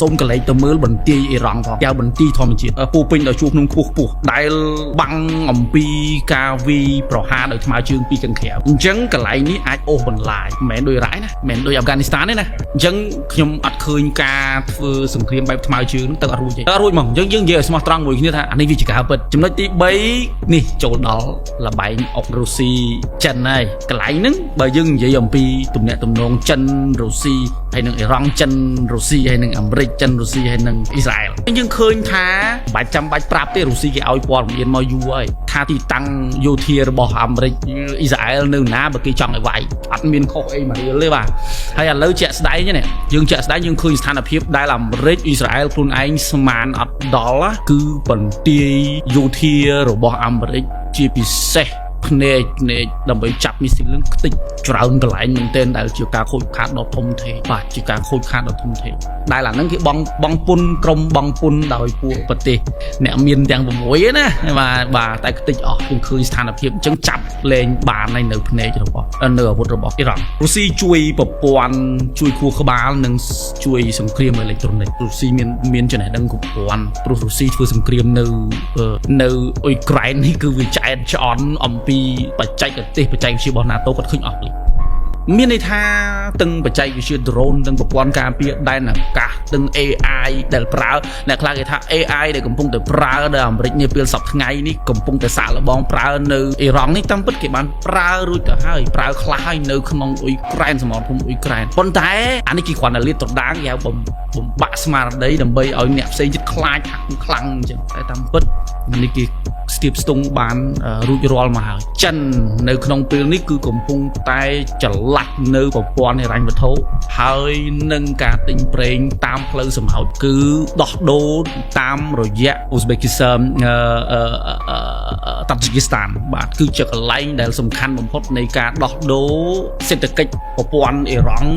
សូមកលេចទៅមើលបន្ទាយអ៊ីរ៉ង់ផងកៅបន្ទាយធម្មជាតិពូពេញដល់ជួបក្នុងខ្ពស់ដែលបាំងអំពីការវីប្រហារដោយថ្មើរជើងពីខាងក្រៅអញ្ចឹងកន្លែងនេះអាចអូសបន្លាយមិនមែនដូចរ៉ៃណាមិនមែនដូចអាហ្វហ្គានីស្ថានទេណាអញ្ចឹងខ្ញុំអត់ឃើញការធ្វើសង្គ្រាមបែបថ្មើរជើងទៅអត់រួចទេអត់រួចហ្មងអញ្ចឹងយើងនិយាយឲ្យស្មោះត្រង់មួយគ្នាថាអានេះវាជាការពិតចំណុចទី3នេះចូលដល់លបែងអុករុស្ស៊ីចិនហើយកន្លែងហ្នឹងបើយើងនិយាយអំពីទំនាក់ទំនងចិនរុស្ស៊ីហើយនឹងអ៊ីរ៉ង់ចិនរុស្ស៊ីហើយនឹងអាមេរិកចិនរុស្ស៊ីហើយនឹងអ៊ីស្រាអែលយើងឃើញថាបាច់ចាំបាច់ប្រាប់ទេរុស្ស៊ីគេឲ្យព័ត៌មានមកយូរហើយថាទីតាំងយោធារបស់អាមេរិកអ៊ីស្រាអែលនៅណាបើគេចង់ឲ្យវាយអត់មានខុសអីមករៀលទេបាទហើយឥឡូវជាក់ស្ដែងនេះយើងជាក់ស្ដែងយើងឃើញស្ថានភាពដែលអាមេរិកអ៊ីស្រាអែលខ្លួនឯងស្មានអត់ដល់គឺបន្ទាយយោធារបស់អាមេរិកជាពិសេសភ្នែកដើម្បីចាប់មីស៊ីលនឹងខ្ទេចច្រើនកន្លែងមែនទែនដែលជាការខូចខាតដ៏ធំធេងបាទជាការខូចខាតដ៏ធំធេងដែលអាហ្នឹងគេបងពុនក្រុមបងពុនដោយពួកប្រទេសអ្នកមានទាំង6ណាបាទតែខ្ទេចអស់យើងឃើញស្ថានភាពអញ្ចឹងចាប់លេងបានហើយនៅភ្នែករបស់នៅអាវុធរបស់អ៊ីរ៉ង់រុស្ស៊ីជួយប្រព័ន្ធជួយខួរក្បាលនិងជួយសង្គ្រាមអេឡិចត្រូនិករុស្ស៊ីមានចំណេះដឹងគ្រប់គ្រាន់ព្រោះរុស្ស៊ីធ្វើសង្គ្រាមនៅអ៊ុយក្រែននេះគឺវាចែកច្អន់អំពីបច្ចេកទេសបច្ចេកវិទ្យារបស់ NATO គាត់ឃើញអស់ភ្លាមមានន័យថាទាំងបច្ចេកវិទ្យា drone ទាំងប្រព័ន្ធការពារដែនអាកាសទាំង AI ដែលប្រើអ្នកខ្លះគេថា AI ដែលកំពុងតែប្រើនៅអាមេរិកនាពេលសប្តាហ៍ថ្ងៃនេះកំពុងតែសាកល្បងប្រើនៅអ៊ីរ៉ង់នេះតាមពិតគេបានប្រើរួចទៅហើយប្រើខ្លះហើយនៅក្នុងអ៊ុយក្រែនសមរភូមិអ៊ុយក្រែនប៉ុន្តែអានេះគេគ្រាន់តែលាតត្រដាងគេហៅបំបាក់ស្មារតីដើម្បីឲ្យអ្នកផ្សេងទៀតខ្លាចខ្លាំងអញ្ចឹងតែតាមពិតនេះគេស្ទាបស្ទង់បានរួចរាល់មកហើយចិននៅក្នុងពេលនេះគឺកំពុងតែច្រឡាច់នៅប្រព័ន្ធហិរញ្ញវត្ថុហើយនឹងការទិញប្រេងតាមផ្លូវសម្ហោចគឺដោះដូរតាមរយៈអ៊ូស្បេគីស្តានតាជីគីស្តានបាទគឺជាកន្លែងដែលសំខាន់បំផុតនៃការដោះដូរសេដ្ឋកិច្ចប្រព័ន្ធអ៊ីរ៉ង់